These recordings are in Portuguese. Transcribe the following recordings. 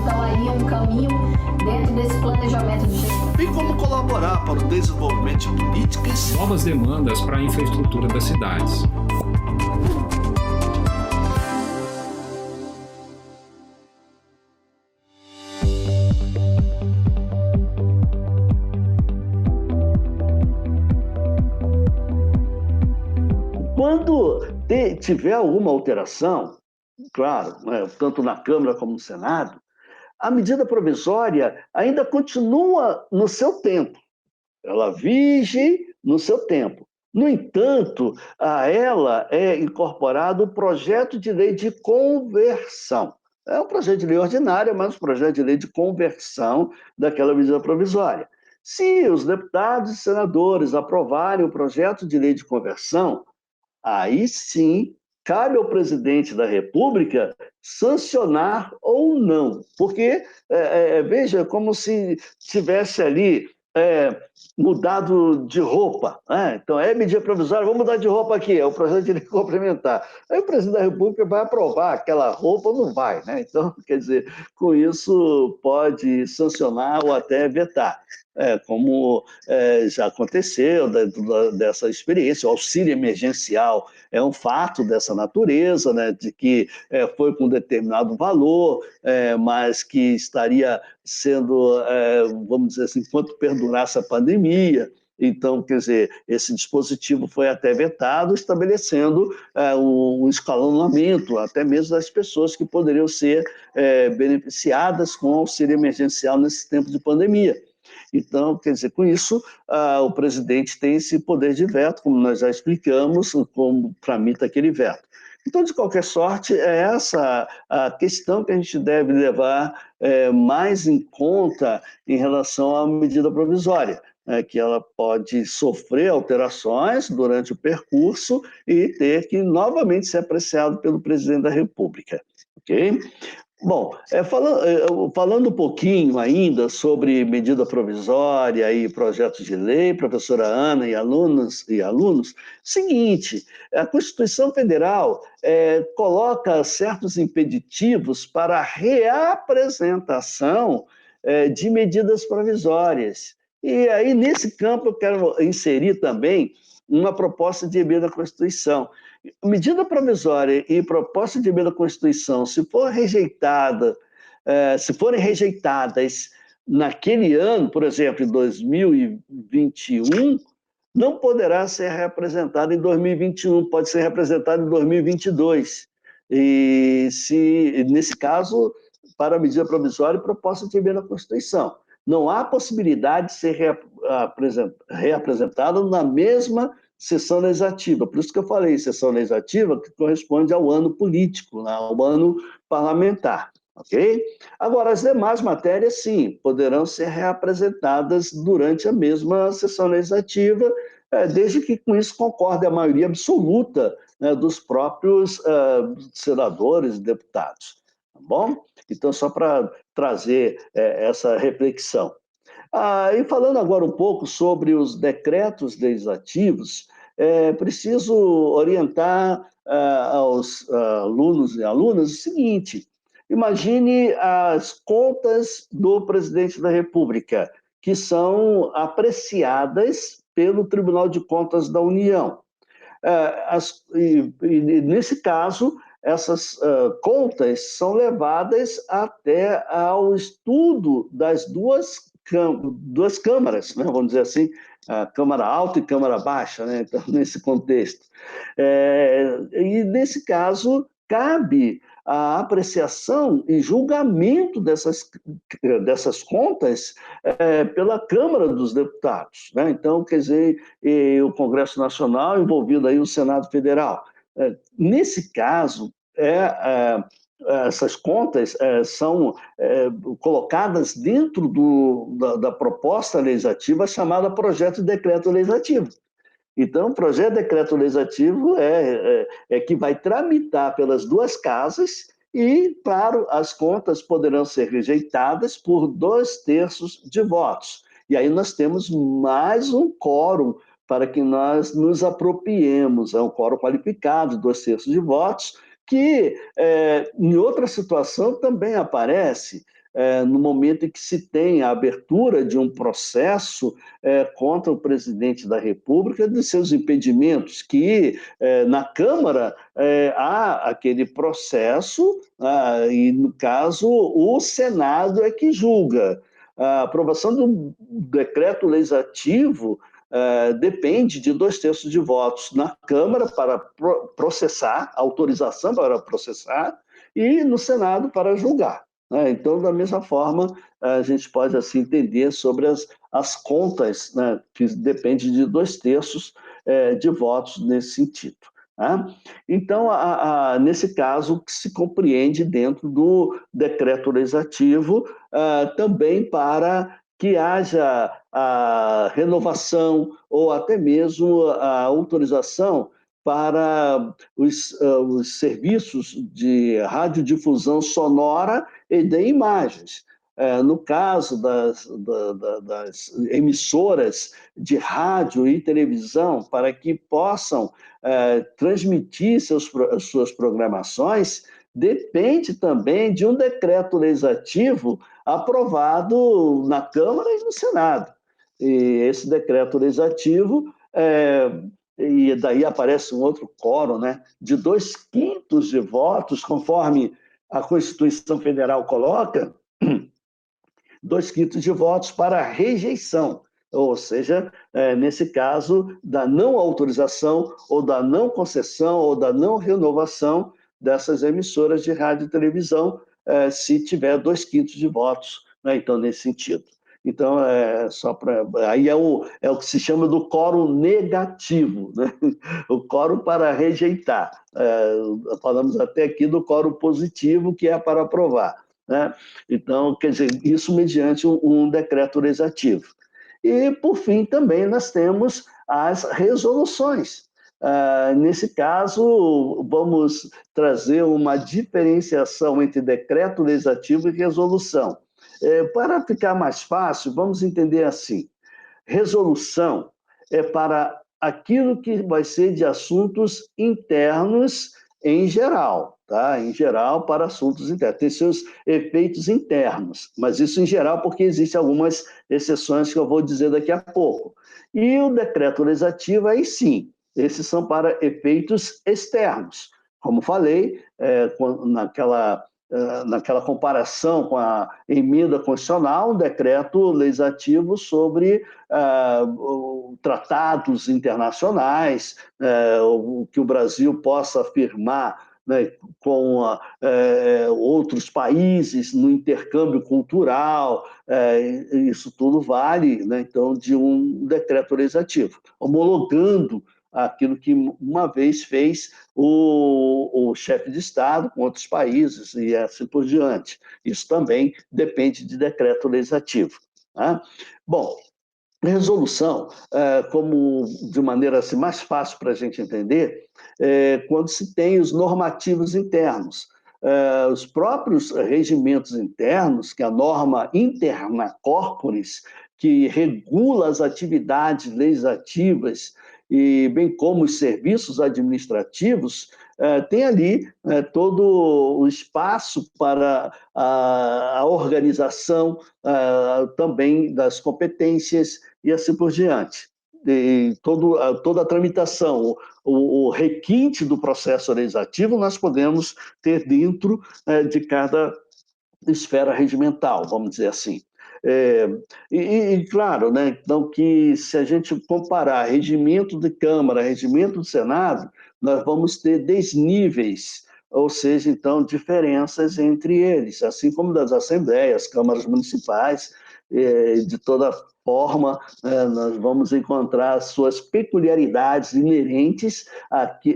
Então, aí é um caminho dentro desse planejamento de gestão. Bem como colaborar para o desenvolvimento de políticas. Novas demandas para a infraestrutura das cidades. Quando tiver alguma alteração, claro, né, tanto na Câmara como no Senado, a medida provisória ainda continua no seu tempo. Ela vige no seu tempo. No entanto, a ela é incorporado o projeto de lei de conversão. É um projeto de lei ordinário, mas um projeto de lei de conversão daquela medida provisória. Se os deputados e senadores aprovarem o projeto de lei de conversão, aí sim cabe ao presidente da República sancionar ou não. Porque, veja, é como se tivesse ali mudado de roupa. Né? Então, é medida provisória, vamos mudar de roupa aqui, é o projeto de lei complementar. Aí o presidente da República vai aprovar aquela roupa ou não vai. Né? Então, quer dizer, com isso pode sancionar ou até vetar. Como já aconteceu dessa experiência, o auxílio emergencial é um fato dessa natureza, né, de que foi com determinado valor, mas que estaria sendo, vamos dizer assim, enquanto perdurasse a pandemia. Então, quer dizer, esse dispositivo foi até vetado, estabelecendo um escalonamento, até mesmo das pessoas que poderiam ser beneficiadas com auxílio emergencial nesse tempo de pandemia. Então, quer dizer, com isso, o presidente tem esse poder de veto, como nós já explicamos, como tramita aquele veto. Então, de qualquer sorte, é essa a questão que a gente deve levar mais em conta em relação à medida provisória, que ela pode sofrer alterações durante o percurso e ter que novamente ser apreciado pelo presidente da República. Ok? Bom, falando um pouquinho ainda sobre medida provisória e projetos de lei, professora Ana e alunos, seguinte, a Constituição Federal coloca certos impeditivos para a reapresentação de medidas provisórias. E aí, nesse campo, eu quero inserir também uma proposta de emenda à Constituição. Medida provisória e proposta de emenda à Constituição, se forem rejeitadas naquele ano, por exemplo, em 2021, não poderá ser representada em 2021, pode ser representada em 2022. E nesse caso, para a medida provisória e proposta de emenda à Constituição. Não há possibilidade de ser reapresentada na mesma sessão legislativa. Por isso que eu falei, sessão legislativa que corresponde ao ano político, ao ano parlamentar. Ok? Agora, as demais matérias, sim, poderão ser reapresentadas durante a mesma sessão legislativa, desde que com isso concorde a maioria absoluta, né, dos próprios senadores e deputados. Tá bom? Então, só para trazer essa reflexão. E falando agora um pouco sobre os decretos legislativos, preciso orientar aos alunos e alunas o seguinte: imagine as contas do presidente da República, que são apreciadas pelo Tribunal de Contas da União. Nesse caso, essas contas são levadas até ao estudo das duas câmaras, né? Vamos dizer assim, a Câmara Alta e Câmara Baixa, né? Então, nesse contexto. E, nesse caso, cabe a apreciação e julgamento dessas contas pela Câmara dos Deputados. Né? Então, quer dizer, o Congresso Nacional envolvido aí o Senado Federal. Nesse caso, essas contas são colocadas dentro da proposta legislativa chamada projeto de decreto legislativo. Então, o projeto de decreto legislativo é que vai tramitar pelas duas casas e, claro, as contas poderão ser rejeitadas por 2/3 de votos. E aí nós temos mais um quórum para que nós nos apropriemos. É um quórum qualificado, 2/3 de votos, que em outra situação também aparece no momento em que se tem a abertura de um processo contra o presidente da República de seus impedimentos, que na Câmara há aquele processo, e, no caso, o Senado é que julga. A aprovação do decreto legislativo depende de 2/3 de votos na Câmara para processar, autorização para processar, e no Senado para julgar. Então, da mesma forma, a gente pode assim entender sobre as contas, né, que depende de 2/3 de votos nesse sentido. Então, nesse caso, que se compreende dentro do decreto legislativo também para que haja a renovação ou até mesmo a autorização para os serviços de radiodifusão sonora e de imagens. No caso das emissoras de rádio e televisão, para que possam transmitir suas programações, depende também de um decreto legislativo aprovado na Câmara e no Senado. E esse decreto legislativo, e daí aparece um outro quórum, né, de 2/5 de votos, conforme a Constituição Federal coloca, 2/5 de votos para rejeição, ou seja, nesse caso, da não autorização, ou da não concessão, ou da não renovação dessas emissoras de rádio e televisão, se tiver 2/5 de votos, né? Então, nesse sentido. Então, aí é o que se chama do quórum negativo, né? O quórum para rejeitar. Falamos até aqui do quórum positivo, que é para aprovar, né? Então, quer dizer, isso mediante um decreto legislativo. E, por fim, também nós temos as resoluções. Nesse caso, vamos trazer uma diferenciação entre decreto legislativo e resolução. Para ficar mais fácil, vamos entender assim: resolução é para aquilo que vai ser de assuntos internos em geral, tá? Em geral, para assuntos internos. Tem seus efeitos internos, mas isso em geral porque existem algumas exceções que eu vou dizer daqui a pouco. E o decreto legislativo, aí sim, esses são para efeitos externos. Como falei, naquela comparação com a emenda constitucional, um decreto legislativo sobre tratados internacionais, o que o Brasil possa firmar, né, com outros países no intercâmbio cultural, isso tudo vale, né, então, de um decreto legislativo, homologando aquilo que uma vez fez o chefe de Estado com outros países e assim por diante. Isso também depende de decreto legislativo. Tá? Bom, resolução, como de maneira assim, mais fácil para a gente entender, quando se tem os normativos internos. Os próprios regimentos internos, que é a norma interna corporis, que regula as atividades legislativas e bem como os serviços administrativos, tem ali todo o espaço para a organização também das competências e assim por diante. E toda a tramitação, o requinte do processo legislativo, nós podemos ter dentro de cada esfera regimental, vamos dizer assim. Claro, né, então, que se a gente comparar regimento de Câmara, regimento do Senado, nós vamos ter desníveis, ou seja, então, diferenças entre eles, assim como das assembleias, câmaras municipais, de toda forma, nós vamos encontrar suas peculiaridades inerentes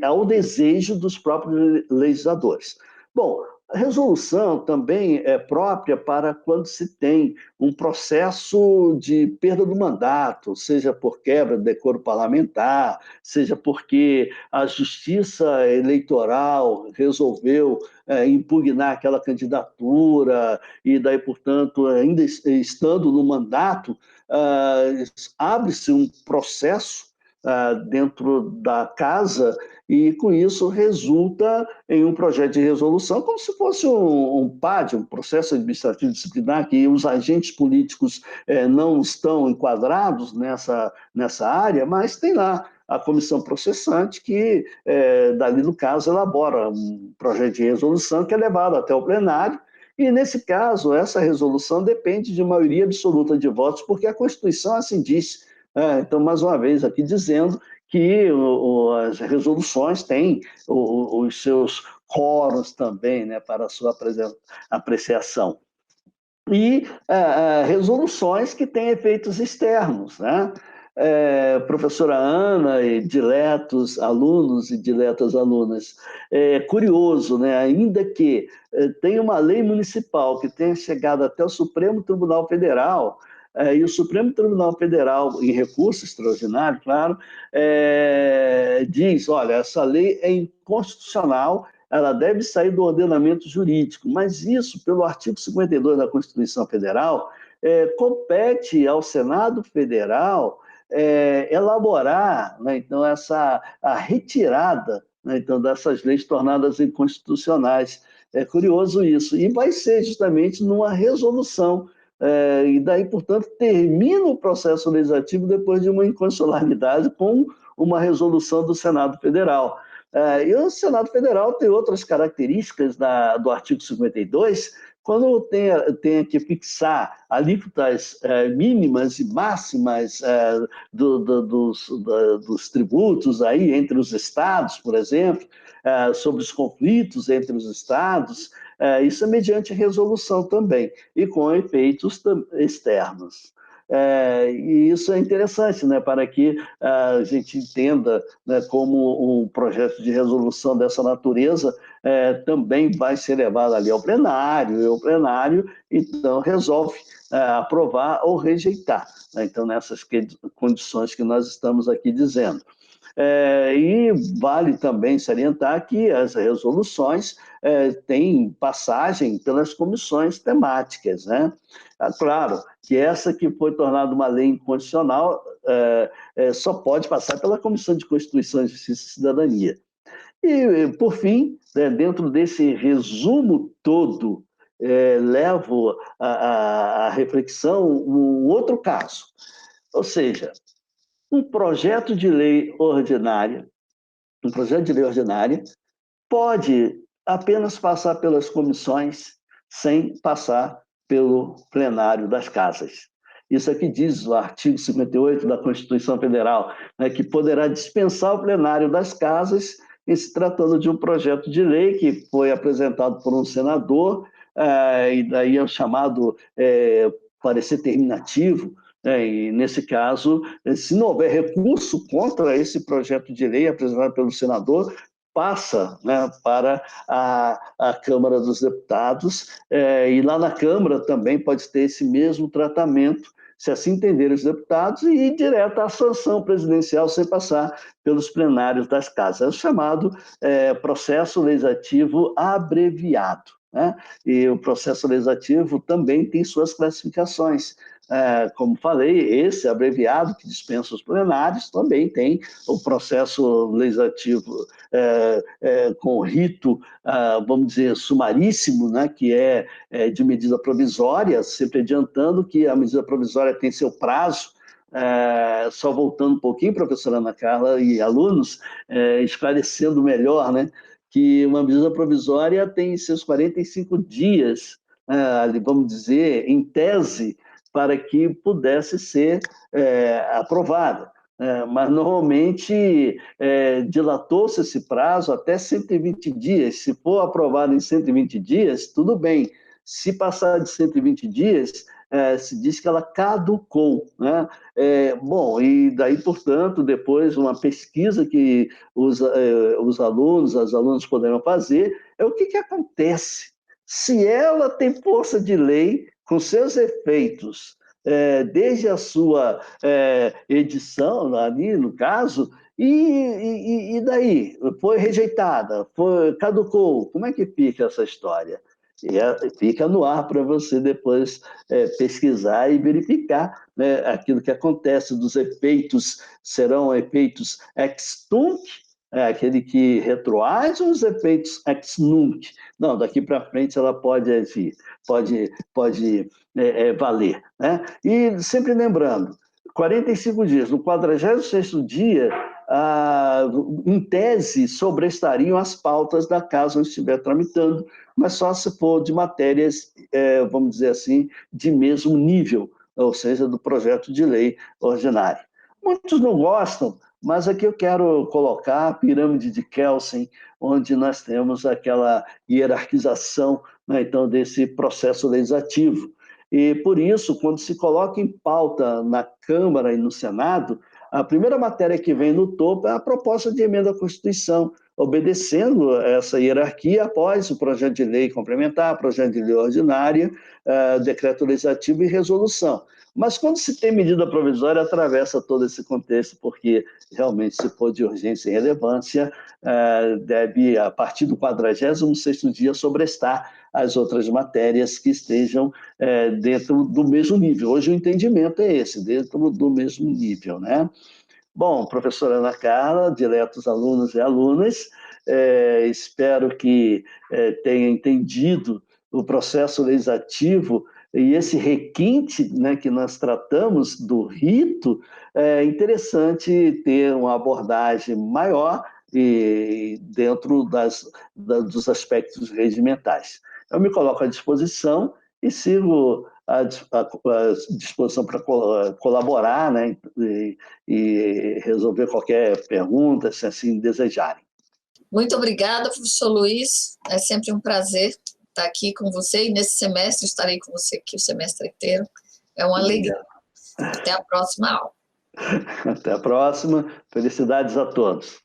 ao desejo dos próprios legisladores. Bom, a resolução também é própria para quando se tem um processo de perda do mandato, seja por quebra de decoro parlamentar, seja porque a Justiça Eleitoral resolveu impugnar aquela candidatura e daí, portanto, ainda estando no mandato, abre-se um processo dentro da casa, e com isso resulta em um projeto de resolução, como se fosse um PAD, um processo administrativo disciplinar, que os agentes políticos não estão enquadrados nessa área, mas tem lá a comissão processante que, dali no caso, elabora um projeto de resolução que é levado até o plenário, e nesse caso, essa resolução depende de maioria absoluta de votos, porque a Constituição assim diz. Então, mais uma vez, aqui dizendo que as resoluções têm os seus quórums também, né, para a sua apreciação. E resoluções que têm efeitos externos, né? Professora Ana e diletos alunos e diletas alunas, é curioso, né? Ainda que tenha uma lei municipal que tenha chegado até o Supremo Tribunal Federal, e o Supremo Tribunal Federal, em recurso extraordinário, claro, diz, olha, essa lei é inconstitucional, ela deve sair do ordenamento jurídico, mas isso, pelo artigo 52 da Constituição Federal, compete ao Senado Federal elaborar, né, então, a retirada, né, então, dessas leis tornadas inconstitucionais. É curioso isso, e vai ser justamente numa resolução, e daí, portanto, termina o processo legislativo depois de uma inconstitucionalidade com uma resolução do Senado Federal. E o Senado Federal tem outras características do artigo 52, quando tem que fixar alíquotas mínimas e máximas dos tributos aí entre os estados, por exemplo, sobre os conflitos entre os estados, isso é mediante resolução também, e com efeitos externos. E isso é interessante, né, para que a gente entenda, né, como um projeto de resolução dessa natureza também vai ser levado ali ao plenário, e o plenário, então, resolve aprovar ou rejeitar, né, então, nessas condições que nós estamos aqui dizendo. E vale também salientar que as resoluções têm passagem pelas comissões temáticas, né? Claro que essa que foi tornada uma lei inconstitucional só pode passar pela Comissão de Constituição, Justiça e Cidadania. E, por fim, dentro desse resumo todo, levo à reflexão um outro caso, ou seja, um projeto de lei ordinária pode apenas passar pelas comissões sem passar pelo plenário das casas. Isso aqui diz o artigo 58 da Constituição Federal, né, que poderá dispensar o plenário das casas em se tratando de um projeto de lei que foi apresentado por um senador, e daí é o chamado parecer terminativo. E, nesse caso, se não houver recurso contra esse projeto de lei apresentado pelo senador, passa, né, para a Câmara dos Deputados, e lá na Câmara também pode ter esse mesmo tratamento, se assim entenderem os deputados, e ir direto à sanção presidencial sem passar pelos plenários das casas. É o chamado processo legislativo abreviado, né? E o processo legislativo também tem suas classificações. Como falei, esse abreviado que dispensa os plenários também tem o processo legislativo com rito, vamos dizer, sumaríssimo, né, que é de medida provisória, sempre adiantando que a medida provisória tem seu prazo. Só voltando um pouquinho, professora Ana Carla e alunos, esclarecendo melhor, né, que uma medida provisória tem seus 45 dias, vamos dizer, em tese, para que pudesse ser aprovada. Mas, normalmente, dilatou-se esse prazo até 120 dias. Se for aprovado em 120 dias, tudo bem. Se passar de 120 dias, se diz que ela caducou, né? Bom, e daí, portanto, depois, uma pesquisa que os alunos, as alunas poderão fazer, é o que acontece se ela tem força de lei com seus efeitos, desde a sua edição, ali no caso, e daí? Foi rejeitada, caducou. Como é que fica essa história? Fica no ar para você depois pesquisar e verificar, né, aquilo que acontece dos efeitos. Serão efeitos ex tunc, aquele que retroage, ou os efeitos ex nunc? Não, daqui para frente ela pode agir, pode valer, né? E sempre lembrando, 45 dias, no 46º dia, em tese, sobrestariam as pautas da casa onde estiver tramitando, mas só se for de matérias, vamos dizer assim, de mesmo nível, ou seja, do projeto de lei ordinário. Muitos não gostam, mas aqui eu quero colocar a pirâmide de Kelsen, onde nós temos aquela hierarquização, né, então, desse processo legislativo. E, por isso, quando se coloca em pauta na Câmara e no Senado, a primeira matéria que vem no topo é a proposta de emenda à Constituição, obedecendo essa hierarquia após o projeto de lei complementar, projeto de lei ordinária, decreto legislativo e resolução. Mas quando se tem medida provisória, atravessa todo esse contexto, porque realmente, se for de urgência e relevância, deve, a partir do 46º dia, sobrestar as outras matérias que estejam dentro do mesmo nível. Hoje o entendimento é esse, dentro do mesmo nível, né? Bom, professora Ana Carla, diletos alunos e alunas, espero que tenha entendido o processo legislativo e esse requinte, né, que nós tratamos do rito. É interessante ter uma abordagem maior e dentro dos aspectos regimentais. Eu me coloco à disposição e sigo à disposição para colaborar, né, e resolver qualquer pergunta, se assim desejarem. Muito obrigada, professor Luiz. É sempre um prazer estar aqui com você, e nesse semestre estarei com você aqui o semestre inteiro. É uma alegria. Até a próxima aula. Até a próxima. Felicidades a todos.